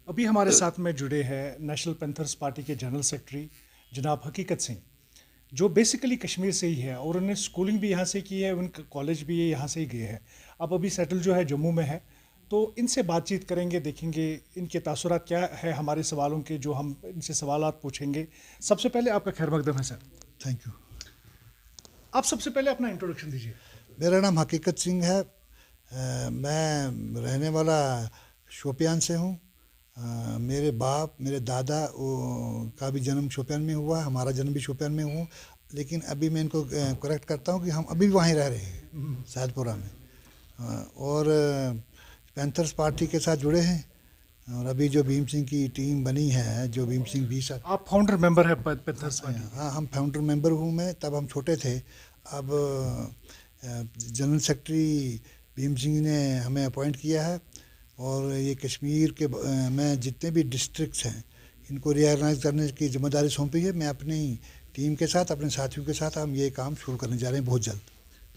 ابھی ہمارے ساتھ میں جڑے ہیں نیشنل پینتھرز پارٹی کے جنرل سیکرٹری جناب حقیقت سنگھ، جو بیسیکلی کشمیر سے ہی ہے اور انہیں اسکولنگ بھی یہاں سے کی ہے، ان کا کالج بھی یہاں سے ہی گئے ہیں. اب ابھی سیٹل جو ہے جموں میں ہے، تو ان سے بات چیت کریں گے، دیکھیں گے ان کے تاثرات کیا ہے ہمارے سوالوں کے، جو ہم ان سے سوالات پوچھیں گے. سب سے پہلے آپ کا خیر مقدم ہے سر. Thank you. آپ سب سے پہلے اپنا انٹروڈکشن دیجیے. میرا نام حقیقت سنگھ ہے. میں رہنے والا شوپیان سے ہوں. میرے باپ، میرے دادا کا بھی جنم شوپیان میں ہوا، ہمارا جنم بھی شوپیان میں ہوا، لیکن ابھی میں ان کو کریکٹ کرتا ہوں کہ ہم ابھی بھی وہیں رہ رہے ہیں سعد پورہ میں، اور پینتھرز پارٹی کے ساتھ جڑے ہیں. اور ابھی جو بھیم سنگھ کی ٹیم بنی ہے، جو بھیم سنگھ 20 آپ فاؤنڈر ممبر ہے پینتھرز پارٹی کے؟ ہاں، ہم فاؤنڈر ممبر ہوں میں. تب ہم چھوٹے تھے. اب جنرل سیکرٹری بھیم سنگھ نے ہمیں اپوائنٹ کیا ہے، اور یہ کشمیر کے میں جتنے بھی ڈسٹرکٹس ہیں ان کو ری آرگنائز کرنے کی ذمہ داری سونپی ہے. میں اپنی ٹیم کے ساتھ، اپنے ساتھیوں کے ساتھ ہم یہ کام شروع کرنے جا رہے ہیں بہت جلد.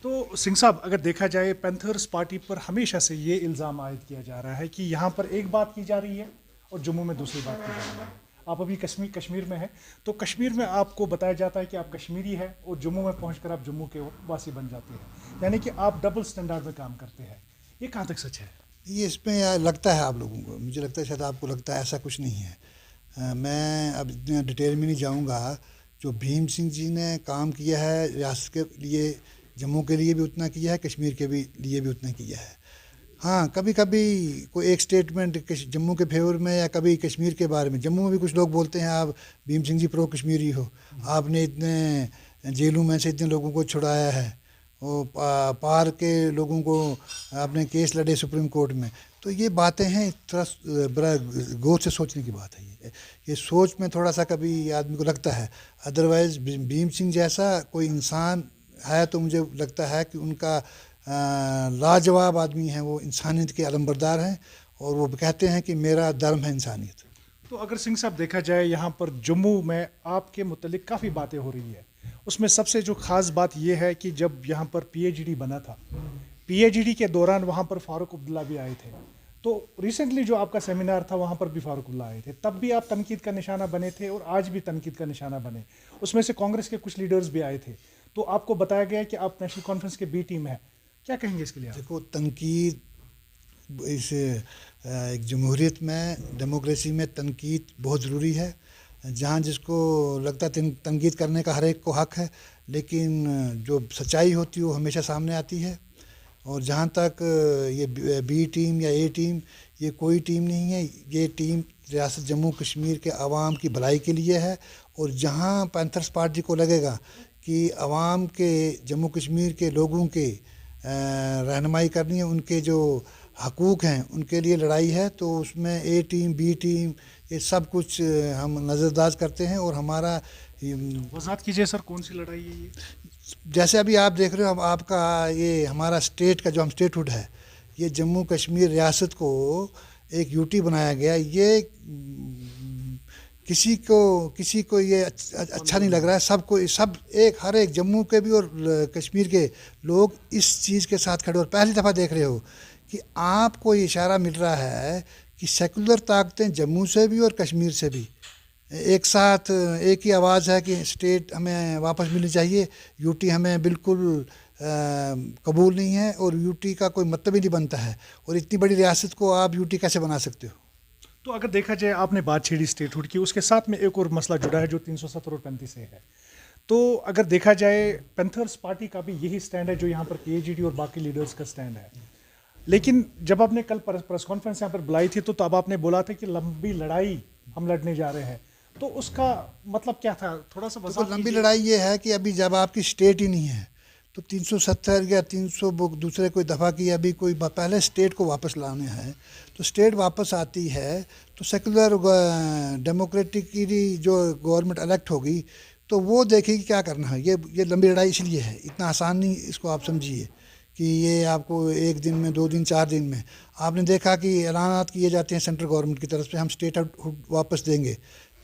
تو سنگھ صاحب، اگر دیکھا جائے پینتھرز پارٹی پر ہمیشہ سے یہ الزام عائد کیا جا رہا ہے کہ یہاں پر ایک بات کی جا رہی ہے اور جموں میں دوسری بات کی جا رہی ہے. آپ ابھی کشمیر میں ہیں، تو کشمیر میں آپ کو بتایا جاتا ہے کہ آپ کشمیری ہیں، اور جموں میں پہنچ کر آپ جموں کے واسی بن جاتے ہیں، یعنی کہ آپ ڈبل سٹینڈرڈ میں کام کرتے ہیں. یہ کہاں تک سچ ہے؟ یہ اس میں لگتا ہے آپ لوگوں کو، مجھے لگتا ہے شاید آپ کو لگتا ہے، ایسا کچھ نہیں ہے. میں اب اتنا ڈیٹیل میں نہیں جاؤں گا. جو بھیم سنگھ جی نے کام کیا ہے ریاست کے لیے، جموں کے لیے بھی اتنا کیا ہے، کشمیر کے بھی لیے بھی اتنا کیا ہے. ہاں، کبھی کبھی کوئی ایک سٹیٹمنٹ جموں کے فیور میں یا کبھی کشمیر کے بارے میں. جموں میں بھی کچھ لوگ بولتے ہیں آپ بھیم سنگھ جی پرو کشمیری ہو، آپ نے اتنے جیلوں میں سے اتنے لوگوں کو چھڑایا ہے، وہ پار کے لوگوں کو آپ نے کیس لڑے سپریم کورٹ میں. تو یہ باتیں ہیں، تھوڑا بڑا غور سے سوچنے کی بات ہے. یہ سوچ میں تھوڑا سا کبھی آدمی کو لگتا ہے. ادروائز بھیم سنگھ جیسا کوئی انسان ہے تو مجھے لگتا ہے کہ ان کا لاجواب آدمی ہیں، وہ انسانیت کے علمبردار ہیں، اور وہ کہتے ہیں کہ میرا دھرم ہے انسانیت. تو اگر سنگھ صاحب دیکھا جائے یہاں پر جموں میں آپ کے متعلق کافی باتیں ہو رہی ہے. اس میں سب سے جو خاص بات یہ ہے کہ جب یہاں پر پی ایچ ڈی بنا تھا، پی ایچ ڈی کے دوران وہاں پر فاروق عبداللہ بھی آئے تھے. تو ریسنٹلی جو آپ کا سیمینار تھا وہاں پر بھی فاروق اللہ آئے تھے، تب بھی آپ تنقید کا نشانہ بنے تھے اور آج بھی تنقید کا نشانہ بنے. اس میں سے کانگریس کے کچھ لیڈرز بھی آئے تھے، تو آپ کو بتایا گیا کہ آپ نیشنل کانفرنس کے بی ٹیم ہے. کیا کہیں گے اس کے لیے آپ؟ دیکھو، تنقید اس ایک جمہوریت میں، ڈیموکریسی میں تنقید بہت ضروری ہے. جہاں جس کو لگتا ہے تنقید کرنے کا ہر ایک کو حق ہے، لیکن جو سچائی ہوتی ہے وہ ہمیشہ سامنے آتی ہے. اور جہاں تک یہ بی ٹیم یا اے ٹیم، یہ کوئی ٹیم نہیں ہے. یہ ٹیم ریاست جموں کشمیر کے عوام کی بھلائی کے لیے ہے. اور جہاں پینتھرز پارٹی کو لگے گا کہ عوام کے، جموں کشمیر کے لوگوں کے رہنمائی کرنی ہے، ان کے جو حقوق ہیں ان کے لیے لڑائی ہے، تو اس میں اے ٹیم، بی ٹیم، یہ سب کچھ ہم نظر انداز کرتے ہیں. اور ہمارا وضاحت کیجیے سر، کون سی لڑائی ہے یہ؟ جیسے ابھی آپ دیکھ رہے ہو، آپ کا یہ ہمارا اسٹیٹ کا جو ہم اسٹیٹ ہوڈ ہے، یہ جموں کشمیر ریاست کو ایک یو ٹی بنایا گیا. یہ کسی کو یہ اچھا نہیں لگ رہا ہے. ہر ایک جموں کے بھی اور کشمیر کے لوگ اس چیز کے ساتھ کھڑے. اور پہلی دفعہ دیکھ رہے ہو کہ آپ کو یہ اشارہ مل رہا ہے کہ سیکولر طاقتیں جموں سے بھی اور کشمیر سے بھی ایک ساتھ ایک ہی آواز ہے کہ اسٹیٹ ہمیں واپس ملنی چاہیے. یو ٹی ہمیں بالکل قبول نہیں ہے، اور یو ٹی کا کوئی مطلب ہی نہیں بنتا ہے. اور اتنی بڑی ریاست کو آپ یو ٹی کیسے بنا سکتے ہو؟ تو اگر دیکھا جائے، آپ نے بات چھیڑی اسٹیٹ ہوڈ کی، اس کے ساتھ میں ایک اور مسئلہ جڑا ہے جو 370 اور 35 سے ہے. تو اگر دیکھا جائے پینتھرز پارٹی کا بھی یہی سٹینڈ ہے جو یہاں پر پی ایچ ڈی اور باقی لیڈرز کا سٹینڈ ہے. لیکن جب آپ نے کل پریس کانفرنس یہاں پر بلائی تھی، تو اب آپ نے بولا تھا کہ لمبی لڑائی ہم لڑنے جا رہے ہیں. تو اس کا مطلب کیا تھا؟ تھوڑا سا وضاحت لمبی کیجیے. لڑائی یہ ہے کہ ابھی جب آپ کی اسٹیٹ ہی نہیں ہے تو 370 یا 300 دوسرے کوئی دفعہ کی، ابھی کوئی پہلے اسٹیٹ کو واپس لانے ہے. تو اسٹیٹ واپس آتی ہے تو سیکولر ڈیموکریٹکلی جو گورنمنٹ الیکٹ ہوگی تو وہ دیکھے گی کیا کرنا ہے. یہ لمبی لڑائی اس لیے ہے، اتنا آسان نہیں اس کو آپ سمجھیے کہ یہ آپ کو ایک دن میں، 2 دن، 4 دن میں. آپ نے دیکھا کہ اعلانات کیے جاتے ہیں سینٹرل گورنمنٹ کی طرف سے، ہم اسٹیٹ واپس دیں گے،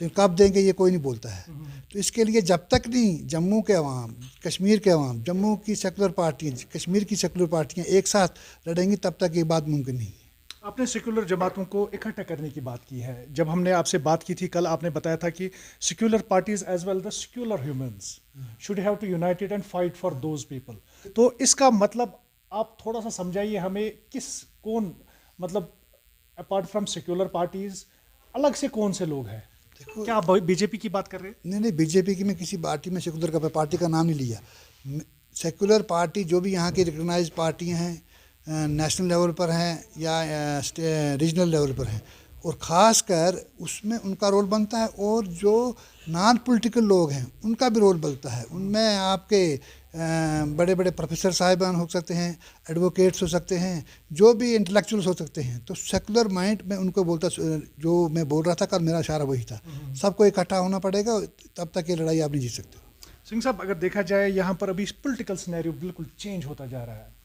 لیکن کب دیں گے یہ کوئی نہیں بولتا ہے. تو اس کے لیے جب تک نہیں جموں کے عوام، کشمیر کے عوام، جموں کی سیکولر پارٹیاں، کشمیر کی سیکولر پارٹیاں ایک ساتھ لڑیں گی، تب تک یہ بات ممکن نہیں ہے. आपने सेक्युलर जमातों को इकट्ठा करने की बात की है. जब हमने आपसे बात की थी कल, आपने बताया था कि secular parties as well the secular humans should have to united and fight for those people. तो इसका मतलब आप थोड़ा सा समझाइए हमें, कौन मतलब अपार्ट फ्रॉम सेक्युलर पार्टीज अलग से कौन से लोग हैं? क्या आप बीजेपी की बात कर रहे हैं? नहीं नहीं, बीजेपी की मैं किसी पार्टी में सेकुलर का पार्टी का नाम नहीं लिया. सेकुलर पार्टी जो भी यहाँ की रिकग्नाइज पार्टियाँ हैं, नेशनल लेवल पर हैं या रीजनल लेवल पर हैं, और ख़ास कर उसमें उनका रोल बनता है. और जो नॉन पॉलिटिकल लोग हैं उनका भी रोल बनता है. उनमें आपके बड़े बड़े प्रोफेसर साहिबान हो सकते हैं, एडवोकेट्स हो सकते हैं, जो भी इंटेलेक्चुअल्स हो सकते हैं. तो सेकुलर माइंड में उनको बोलता, जो मैं बोल रहा था कल, मेरा इशारा वही था. सबको इकट्ठा होना पड़ेगा, तब तक ये लड़ाई आप नहीं जीत सकते. सिंह साहब, अगर देखा जाए यहाँ पर अभी पॉलिटिकल सिनेरियो बिल्कुल चेंज होता जा रहा है.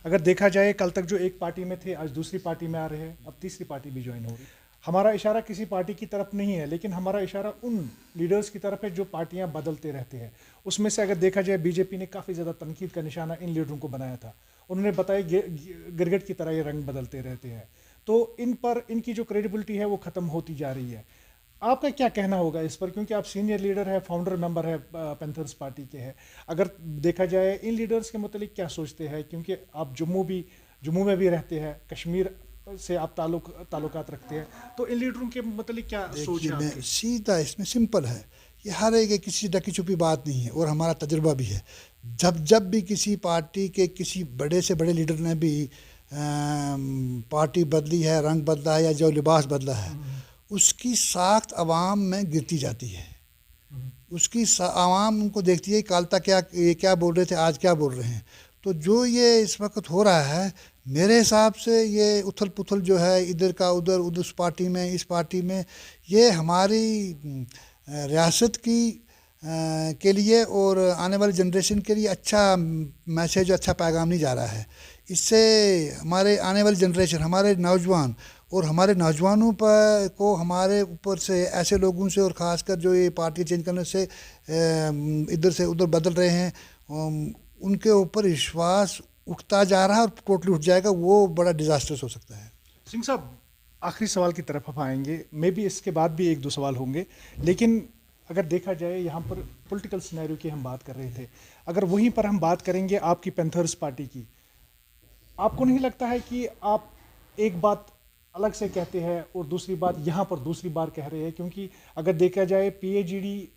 अगर देखा जाए कल तक जो एक पार्टी में थे आज दूसरी पार्टी में आ रहे हैं, अब तीसरी पार्टी भी ज्वाइन हो रही. हमारा इशारा किसी पार्टी की तरफ नहीं है, लेकिन हमारा इशारा उन लीडर्स की तरफ है जो पार्टियां बदलते रहते हैं. उसमें से अगर देखा जाए बीजेपी ने काफ़ी ज़्यादा तनकीद का निशाना इन लीडरों को बनाया था. उन्होंने बताया गिरगिट की तरह ये रंग बदलते रहते हैं. तो इन पर इनकी जो क्रेडिबिलिटी है वो ख़त्म होती जा रही है. आपका क्या कहना होगा इस पर, क्योंकि आप सीनियर लीडर है, फाउंडर मेंबर है पैंथर्स पार्टी के हैं. अगर देखा जाए इन लीडर्स के मुतालिक क्या सोचते हैं, क्योंकि आप जम्मू में भी रहते हैं, कश्मीर से आप ताल्लुकात रखते हैं, तो इन लीडरों के मुतालिक क्या सोच है आपकी? सीधा इसमें सिंपल है, ये हर एक किसी ढकी छुपी बात नहीं है, और हमारा तजुर्बा भी है. जब भी किसी पार्टी के किसी बड़े से बड़े लीडर ने भी पार्टी बदली है, रंग बदला है या जो लिबास बदला है, उसकी साख्त आवाम में गिरती जाती है. उसकी आवाम उनको देखती है, कल तक ये क्या बोल रहे थे, आज क्या बोल रहे हैं. तो जो ये इस वक्त हो रहा है, मेरे हिसाब से ये उथल पुथल जो है, इधर का उधर, उस पार्टी में इस पार्टी में, ये हमारी रियासत की के लिए और आने वाली जनरेशन के लिए अच्छा मैसेज, अच्छा पैगाम नहीं जा रहा है. इससे हमारे आने वाली जनरेशन, हमारे नौजवान और हमारे नौजवानों पर को हमारे ऊपर से ऐसे लोगों से, और ख़ासकर जो ये पार्टी चेंज करने से इधर से उधर बदल रहे हैं, उनके ऊपर विश्वास उठता जा रहा है और टोटली उठ जाएगा. वो बड़ा डिज़ास्टर्स हो सकता है. सिंह साहब, आखिरी सवाल की तरफ हम आएंगे, मे बी इसके बाद भी एक दो सवाल होंगे, लेकिन अगर देखा जाए यहाँ पर पॉलिटिकल सिनेरियो की हम बात कर रहे थे, अगर वहीं पर हम बात करेंगे आपकी पैंथर्स पार्टी की, आपको नहीं लगता है कि आप एक बात अलग से कहते हैं और दूसरी बात यहाँ पर दूसरी बार कह रहे हैं? क्योंकि अगर देखा जाए पीएजीडी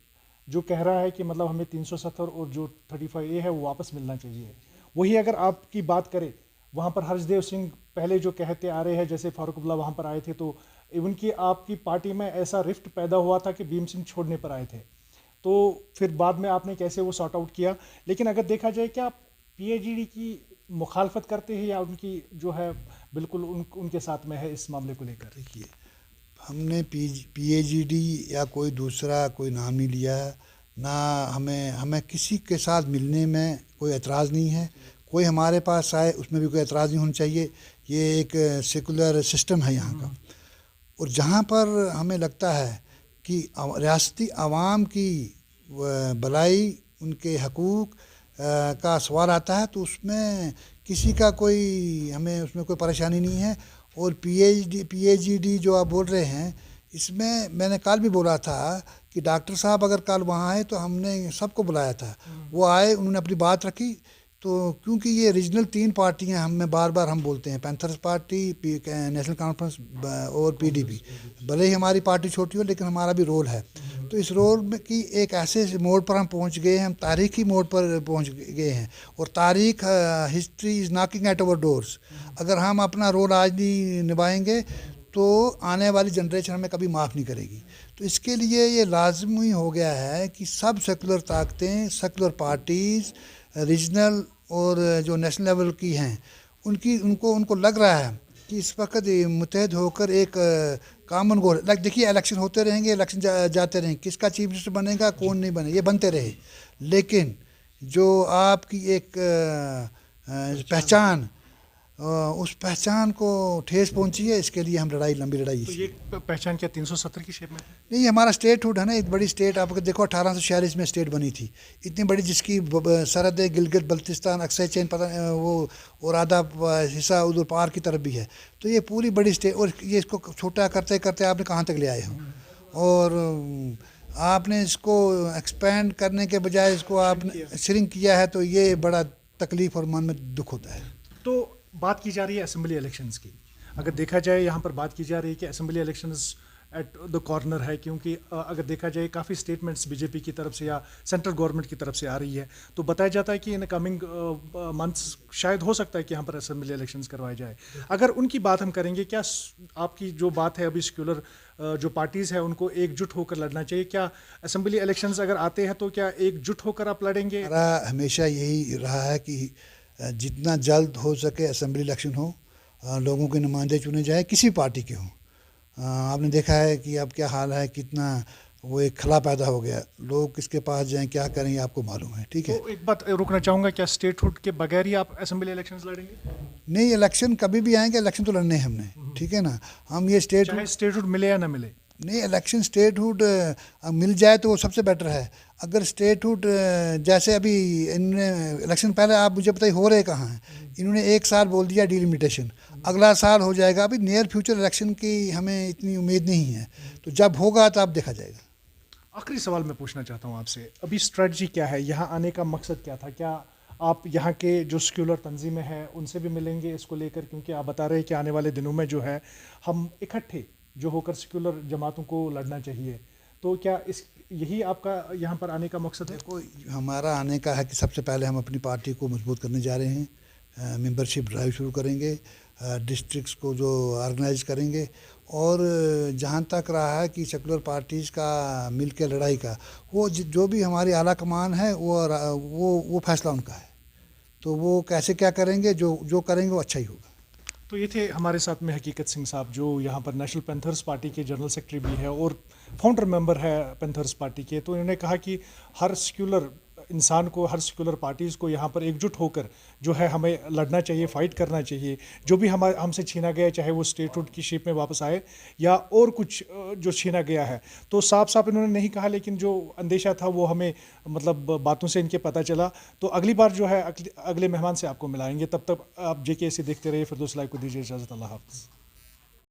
जो कह रहा है कि मतलब हमें 370 और जो 35A है वो वापस मिलना चाहिए, वही अगर आपकी बात करें, वहाँ पर हर्षदेव सिंह पहले जो कहते आ रहे हैं, जैसे फारूक अब्दुल्ला वहाँ पर आए थे, तो इवन कि आपकी पार्टी में ऐसा रिफ्ट पैदा हुआ था कि भीम सिंह छोड़ने पर आए थे, तो फिर बाद में आपने कैसे वो सॉर्ट आउट किया. लेकिन अगर देखा जाए, क्या आप पीएजीडी की मुखालफत करते हैं या उनकी जो है बिल्कुल उनके साथ में है इस मामले को लेकर? देखिए, हमने पीएजीडी या कोई दूसरा कोई नाम नहीं लिया, ना हमें किसी के साथ मिलने में कोई एतराज़ नहीं है. कोई हमारे पास आए उसमें भी कोई एतराज़ नहीं होना चाहिए. ये एक सेकुलर सिस्टम है यहाँ का. और जहाँ पर हमें लगता है कि रियासती आवाम की भलाई, उनके हकूक़ का सवाल आता है, तो उसमें किसी का हमें उसमें कोई परेशानी नहीं है. और पीएजीडी जो आप बोल रहे हैं, इसमें मैंने कल भी बोला था कि डॉक्टर साहब अगर कल वहाँ आए तो हमने सबको बुलाया था. वो आए, उन्होंने अपनी बात रखी. तो क्योंकि ये रीजनल 3 पार्टियां हम बार हम बोलते हैं, पैंथर्स पार्टी, नेशनल कॉन्फ्रेंस और पीडीपी, भले ही हमारी पार्टी छोटी हो लेकिन हमारा भी रोल है. तो इस रोल में की एक ऐसे मोड़ पर हम पहुंच गए हैं, हम तारीखी मोड़ पर पहुंच गए हैं. और तारीख, history is knocking at our doors. अगर हम अपना रोल आज नहीं निभाएंगे तो आने वाली जनरेशन हमें कभी माफ़ नहीं करेगी. तो इसके लिए ये लाजमी हो गया है कि सब सेकुलर ताकतें, सेकुलर पार्टीज़, रीजनल और जो नेशनल लेवल की हैं, उनको लग रहा है कि इस वक्त मुतहद होकर एक कॉमन गोल, देखिए इलेक्शन होते रहेंगे, इलेक्शन जाते रहेंगे, किसका चीफ मिनिस्टर बनेगा, कौन नहीं बने, ये बनते रहे. लेकिन जो आपकी एक पहचान उस पहचान को ठेस पहुंची है, इसके लिए हम लंबी लड़ाई तो इसी ये पहचान क्या 370 की शेप में है? नहीं, हमारा स्टेटहुड है ना, एक बड़ी स्टेट। आप देखो 1846 में स्टेट बनी थी, इतनी बड़ी, जिसकी सरहद गिलगित बल्तिस्तान, अक्सर चैन, पता वो और आधा हिस्सा उधर पार की तरफ भी है। तो ये पूरी बड़ी स्टेट, और ये इसको छोटा करते करते आपने कहाँ तक ले आए हो, और आपने इसको एक्सपेंड करने के बजाय इसको आपने श्रिंक किया है, तो ये बड़ा तकलीफ और मन में दुख होता है। तो बात की जा रही है असेंबली इलेक्शंस की। अगर देखा जाए यहाँ पर बात की जा रही है कि assembly elections at the corner है, क्योंकि अगर देखा जाए काफ़ी स्टेटमेंट्स बीजेपी की तरफ से या सेंट्रल गवर्नमेंट की तरफ से आ रही है, तो बताया जाता है कि इन कमिंग मंथ्स शायद हो सकता है कि यहाँ पर असेंबली इलेक्शंस करवाए जाए। अगर उनकी बात हम करेंगे, क्या आपकी जो बात है अभी सेक्युलर जो पार्टीज़ है उनको एकजुट होकर लड़ना चाहिए? क्या असेंबली इलेक्शंस अगर आते हैं तो क्या एकजुट होकर आप लड़ेंगे? हमारा हमेशा यही रहा है कि जितना जल्द हो सके असेंबली इलेक्शन हो, लोगों के नुमाइंदे चुने जाए, किसी पार्टी के हों। आपने देखा है कि अब क्या हाल है, कितना वो एक खला पैदा हो गया, लोग किसके पास जाएं, क्या करें, ये आपको मालूम है, ठीक है। तो एक बात रुकना चाहूँगा, क्या स्टेटहुड के बगैर ही आप असेंबली इलेक्शंस लड़ेंगे? नहीं, इलेक्शन कभी भी आएंगे, इलेक्शन तो लड़ने हैं हमने, ठीक है ना। हम ये चाहे स्टेटहुड मिले या ना मिले? नहीं, इलेक्शन स्टेटहुड मिल जाए तो वो सबसे बेटर है। अगर स्टेटहुड जैसे अभी इन्होंने इलेक्शन पहले, आप मुझे बताइए हो रहे कहाँ हैं, इन्होंने एक साल बोल दिया डिलिमिटेशन, अगला साल हो जाएगा। अभी नियर फ्यूचर इलेक्शन की हमें इतनी उम्मीद नहीं है, तो जब होगा तो आप देखा जाएगा। आखिरी सवाल मैं पूछना चाहता हूँ आपसे, अभी स्ट्रेटजी क्या है, यहाँ आने का मकसद क्या था? क्या आप यहाँ के जो सेक्युलर तंजीमें हैं उनसे भी मिलेंगे इसको लेकर, क्योंकि आप बता रहे हैं कि आने वाले दिनों में जो है हम इकट्ठे जो होकर सेक्युलर जमातों को लड़ना चाहिए, तो क्या इस यही आपका यहाँ पर आने का मकसद है? देखो, हमारा आने का है कि सबसे पहले हम अपनी पार्टी को मजबूत करने जा रहे हैं, मेंबरशिप ड्राइव शुरू करेंगे, डिस्ट्रिक्ट्स को जो ऑर्गेनाइज करेंगे, और जहाँ तक रहा है कि सेकुलर पार्टीज़ का मिल के लड़ाई का, वो जो भी हमारी आला कमान है वो फैसला उनका है, तो वो कैसे क्या करेंगे, जो करेंगे वो अच्छा ही होगा। तो ये थे हमारे साथ में हकीकत सिंह साहब, जो यहाँ पर नेशनल पैंथर्स पार्टी के जनरल सेक्रेटरी भी है और फाउंडर मेंबर है पैंथर्स पार्टी के। तो इन्होंने कहा कि हर सेक्युलर इंसान को, हर सेक्युलर पार्टीज़ को यहाँ पर एकजुट होकर जो है हमें लड़ना चाहिए, फाइट करना चाहिए। जो भी हमसे छीना गया, चाहे वो स्टेटहुड की शेप में वापस आए या और कुछ जो छीना गया है, तो साफ साफ इन्होंने नहीं कहा, लेकिन जो अंदेशा था वो हमें मतलब बातों से इनके पता चला। तो अगली बार जो है अगले मेहमान से आपको मिलाएंगे। तब तक आप JKC देखते रहिए। फिरदौस लाइव को दीजिए इजाज़त। अल्लाह हाफ़िज़।